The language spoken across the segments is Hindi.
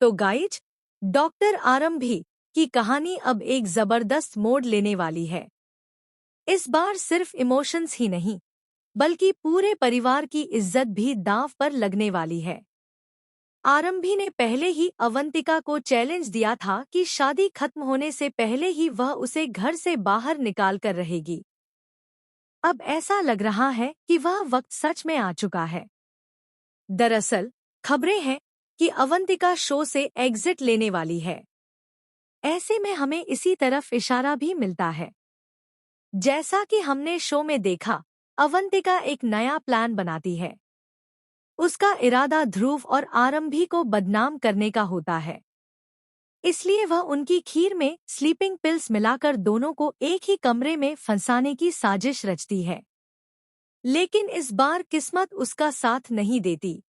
तो गाइज, डॉक्टर आरंभी की कहानी अब एक जबरदस्त मोड़ लेने वाली है। इस बार सिर्फ इमोशंस ही नहीं, बल्कि पूरे परिवार की इज्जत भी दांव पर लगने वाली है। आरंभी ने पहले ही अवंतिका को चैलेंज दिया था कि शादी खत्म होने से पहले ही वह उसे घर से बाहर निकाल कर रहेगी। अब ऐसा लग रहा है कि वह वक्त सच में आ चुका है। दरअसल, खबरें हैं कि अवंतिका शो से एग्जिट लेने वाली है। ऐसे में हमें इसी तरफ इशारा भी मिलता है। जैसा कि हमने शो में देखा, अवंतिका एक नया प्लान बनाती है। उसका इरादा ध्रुव और आरंभी को बदनाम करने का होता है। इसलिए वह उनकी खीर में स्लीपिंग पिल्स मिलाकर दोनों को एक ही कमरे में फंसाने की साजिश रचती है। लेकिन इस बार किस्मत उसका साथ नहीं देती।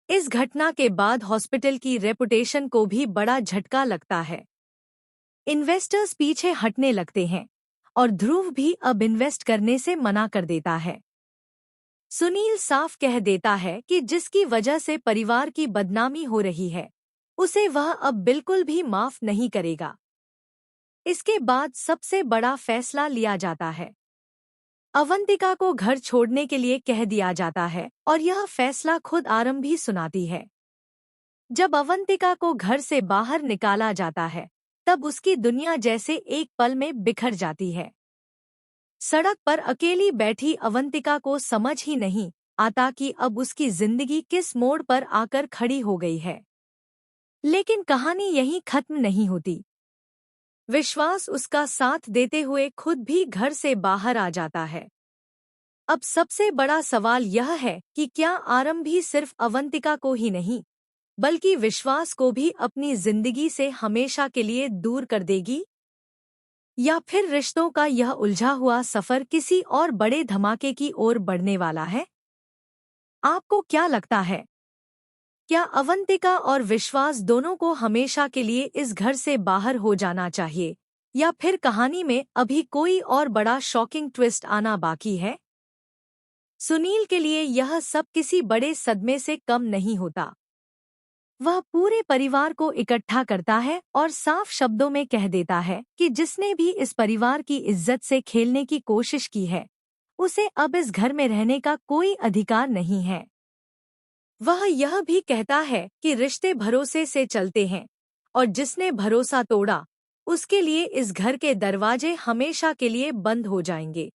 इस घटना के बाद हॉस्पिटल की रेपुटेशन को भी बड़ा झटका लगता है। इन्वेस्टर्स पीछे हटने लगते हैं और ध्रुव भी अब इन्वेस्ट करने से मना कर देता है। सुनील साफ कह देता है कि जिसकी वजह से परिवार की बदनामी हो रही है, उसे वह अब बिल्कुल भी माफ नहीं करेगा। इसके बाद सबसे बड़ा फैसला लिया जाता है। अवंतिका को घर छोड़ने के लिए कह दिया जाता है और यह फैसला खुद आरंभी सुनाती है। जब अवंतिका को घर से बाहर निकाला जाता है, तब उसकी दुनिया जैसे एक पल में बिखर जाती है। सड़क पर अकेली बैठी अवंतिका को समझ ही नहीं आता कि अब उसकी जिंदगी किस मोड़ पर आकर खड़ी हो गई है। लेकिन कहानी यहीं खत्म नहीं होती। विश्वास उसका साथ देते हुए खुद भी घर से बाहर आ जाता है। अब सबसे बड़ा सवाल यह है कि क्या आरंभी सिर्फ अवंतिका को ही नहीं, बल्कि विश्वास को भी अपनी जिंदगी से हमेशा के लिए दूर कर देगी? या फिर रिश्तों का यह उलझा हुआ सफर किसी और बड़े धमाके की ओर बढ़ने वाला है? आपको क्या लगता है? क्या अवंतिका और विश्वास दोनों को हमेशा के लिए इस घर से बाहर हो जाना चाहिए, या फिर कहानी में अभी कोई और बड़ा शॉकिंग ट्विस्ट आना बाकी है? सुनील के लिए यह सब किसी बड़े सदमे से कम नहीं होता। वह पूरे परिवार को इकट्ठा करता है और साफ शब्दों में कह देता है कि जिसने भी इस परिवार की इज्जत से खेलने की कोशिश की है, उसे अब इस घर में रहने का कोई अधिकार नहीं है। वह यह भी कहता है कि रिश्ते भरोसे से चलते हैं और जिसने भरोसा तोड़ा, उसके लिए इस घर के दरवाजे हमेशा के लिए बंद हो जाएंगे।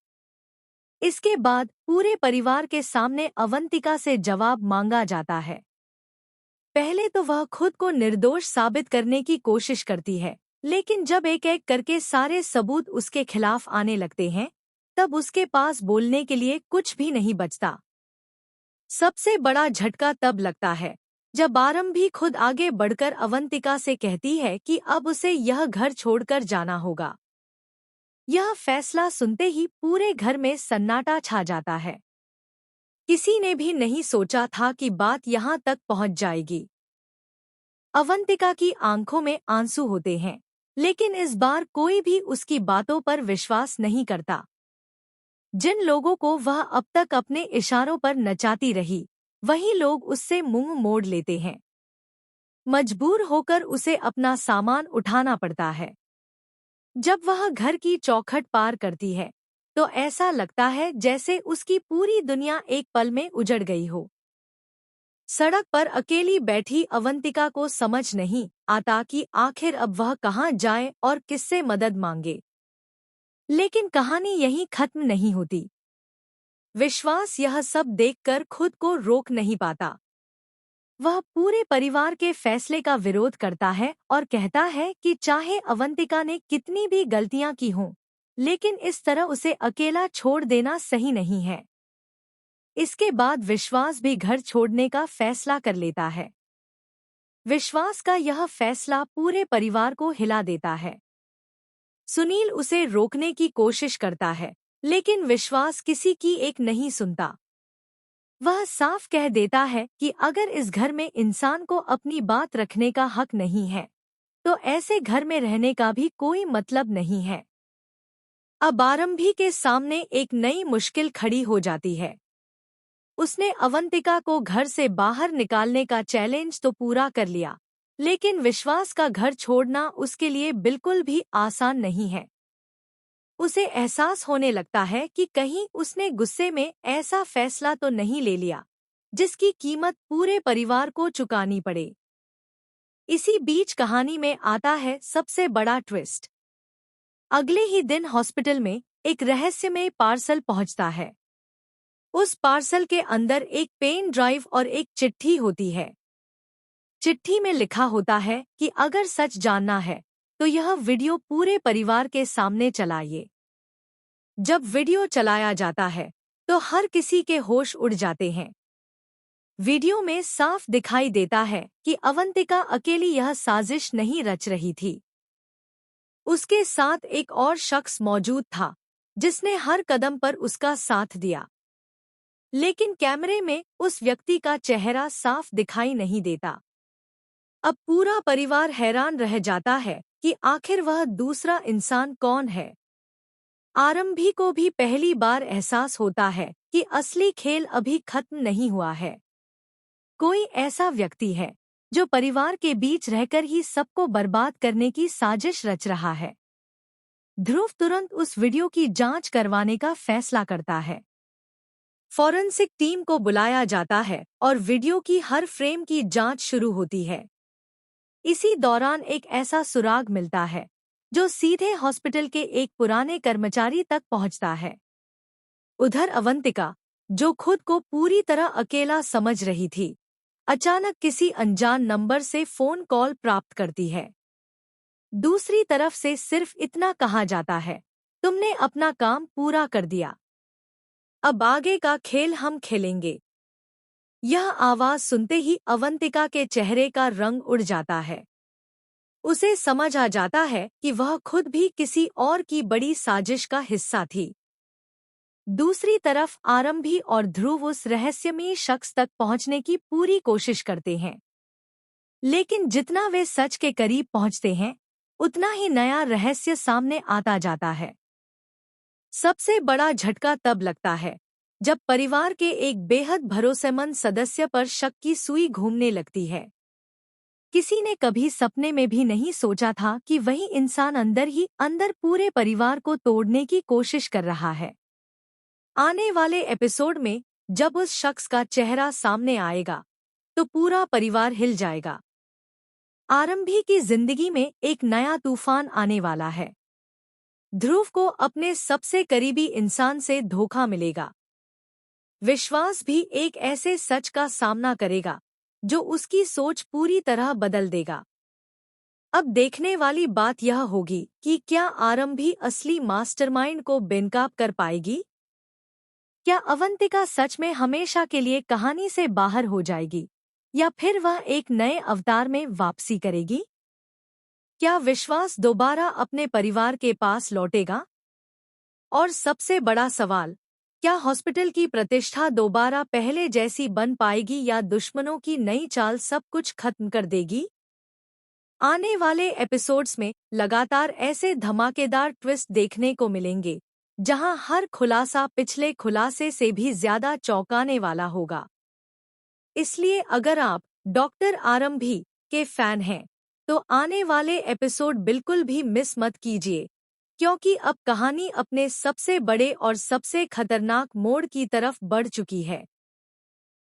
इसके बाद पूरे परिवार के सामने अवंतिका से जवाब मांगा जाता है। पहले तो वह खुद को निर्दोष साबित करने की कोशिश करती है, लेकिन जब एक एक करके सारे सबूत उसके खिलाफ आने लगते हैं, तब उसके पास बोलने के लिए कुछ भी नहीं बचता। सबसे बड़ा झटका तब लगता है जब आरंभी खुद आगे बढ़कर अवंतिका से कहती है कि अब उसे यह घर छोड़कर जाना होगा। यह फैसला सुनते ही पूरे घर में सन्नाटा छा जाता है। किसी ने भी नहीं सोचा था कि बात यहाँ तक पहुँच जाएगी। अवंतिका की आंखों में आंसू होते हैं, लेकिन इस बार कोई भी उसकी बातों पर विश्वास नहीं करता। जिन लोगों को वह अब तक अपने इशारों पर नचाती रही, वही लोग उससे मुंह मोड़ लेते हैं। मजबूर होकर उसे अपना सामान उठाना पड़ता है। जब वह घर की चौखट पार करती है, तो ऐसा लगता है जैसे उसकी पूरी दुनिया एक पल में उजड़ गई हो। सड़क पर अकेली बैठी अवंतिका को समझ नहीं आता कि आखिर अब वह कहाँ जाए और किससे मदद मांगे। लेकिन कहानी यहीं खत्म नहीं होती। विश्वास यह सब देखकर खुद को रोक नहीं पाता। वह पूरे परिवार के फैसले का विरोध करता है और कहता है कि चाहे अवंतिका ने कितनी भी गलतियां की हों, लेकिन इस तरह उसे अकेला छोड़ देना सही नहीं है। इसके बाद विश्वास भी घर छोड़ने का फैसला कर लेता है। विश्वास का यह फैसला पूरे परिवार को हिला देता है। सुनील उसे रोकने की कोशिश करता है, लेकिन विश्वास किसी की एक नहीं सुनता। वह साफ कह देता है कि अगर इस घर में इंसान को अपनी बात रखने का हक नहीं है, तो ऐसे घर में रहने का भी कोई मतलब नहीं है। अब आरंभी के सामने एक नई मुश्किल खड़ी हो जाती है। उसने अवंतिका को घर से बाहर निकालने का चैलेंज तो पूरा कर लिया, लेकिन विश्वास का घर छोड़ना उसके लिए बिल्कुल भी आसान नहीं है। उसे एहसास होने लगता है कि कहीं उसने गुस्से में ऐसा फैसला तो नहीं ले लिया जिसकी कीमत पूरे परिवार को चुकानी पड़े। इसी बीच कहानी में आता है सबसे बड़ा ट्विस्ट। अगले ही दिन हॉस्पिटल में एक रहस्यमय पार्सल पहुंचता है। उस पार्सल के अंदर एक पेन ड्राइव और एक चिट्ठी होती है। चिट्ठी में लिखा होता है कि अगर सच जानना है तो यह वीडियो पूरे परिवार के सामने चलाइए। जब वीडियो चलाया जाता है तो हर किसी के होश उड़ जाते हैं। वीडियो में साफ दिखाई देता है कि अवंतिका अकेली यह साजिश नहीं रच रही थी। उसके साथ एक और शख्स मौजूद था जिसने हर कदम पर उसका साथ दिया। लेकिन कैमरे में उस व्यक्ति का चेहरा साफ दिखाई नहीं देता। अब पूरा परिवार हैरान रह जाता है कि आखिर वह दूसरा इंसान कौन है। आरंभी को भी पहली बार एहसास होता है कि असली खेल अभी खत्म नहीं हुआ है। कोई ऐसा व्यक्ति है जो परिवार के बीच रहकर ही सबको बर्बाद करने की साजिश रच रहा है। ध्रुव तुरंत उस वीडियो की जांच करवाने का फैसला करता है। फॉरेंसिक टीम को बुलाया जाता है और वीडियो की हर फ्रेम की जांच शुरू होती है। इसी दौरान एक ऐसा सुराग मिलता है जो सीधे हॉस्पिटल के एक पुराने कर्मचारी तक पहुंचता है। उधर अवंतिका, जो खुद को पूरी तरह अकेला समझ रही थी, अचानक किसी अनजान नंबर से फोन कॉल प्राप्त करती है। दूसरी तरफ से सिर्फ इतना कहा जाता है, तुमने अपना काम पूरा कर दिया, अब आगे का खेल हम खेलेंगे। यह आवाज सुनते ही अवंतिका के चेहरे का रंग उड़ जाता है। उसे समझ आ जाता है कि वह खुद भी किसी और की बड़ी साजिश का हिस्सा थी। दूसरी तरफ आरंभी और ध्रुव उस रहस्यमयी शख्स तक पहुंचने की पूरी कोशिश करते हैं। लेकिन जितना वे सच के करीब पहुंचते हैं, उतना ही नया रहस्य सामने आता जाता है। सबसे बड़ा झटका तब लगता है जब परिवार के एक बेहद भरोसेमंद सदस्य पर शक की सुई घूमने लगती है। किसी ने कभी सपने में भी नहीं सोचा था कि वही इंसान अंदर ही अंदर पूरे परिवार को तोड़ने की कोशिश कर रहा है। आने वाले एपिसोड में जब उस शख्स का चेहरा सामने आएगा तो पूरा परिवार हिल जाएगा। आरंभी की जिंदगी में एक नया तूफान आने वाला है। ध्रुव को अपने सबसे करीबी इंसान से धोखा मिलेगा। विश्वास भी एक ऐसे सच का सामना करेगा जो उसकी सोच पूरी तरह बदल देगा। अब देखने वाली बात यह होगी कि क्या आरंभी असली मास्टरमाइंड को बेनकाब कर पाएगी? क्या अवंतिका सच में हमेशा के लिए कहानी से बाहर हो जाएगी, या फिर वह एक नए अवतार में वापसी करेगी? क्या विश्वास दोबारा अपने परिवार के पास लौटेगा? और सबसे बड़ा सवाल, क्या हॉस्पिटल की प्रतिष्ठा दोबारा पहले जैसी बन पाएगी या दुश्मनों की नई चाल सब कुछ खत्म कर देगी? आने वाले एपिसोड्स में लगातार ऐसे धमाकेदार ट्विस्ट देखने को मिलेंगे जहां हर खुलासा पिछले खुलासे से भी ज्यादा चौंकाने वाला होगा। इसलिए अगर आप डॉक्टर आरंभी के फैन हैं तो आने वाले एपिसोड बिल्कुल भी मिस मत कीजिए, क्योंकि अब कहानी अपने सबसे बड़े और सबसे खतरनाक मोड़ की तरफ बढ़ चुकी है।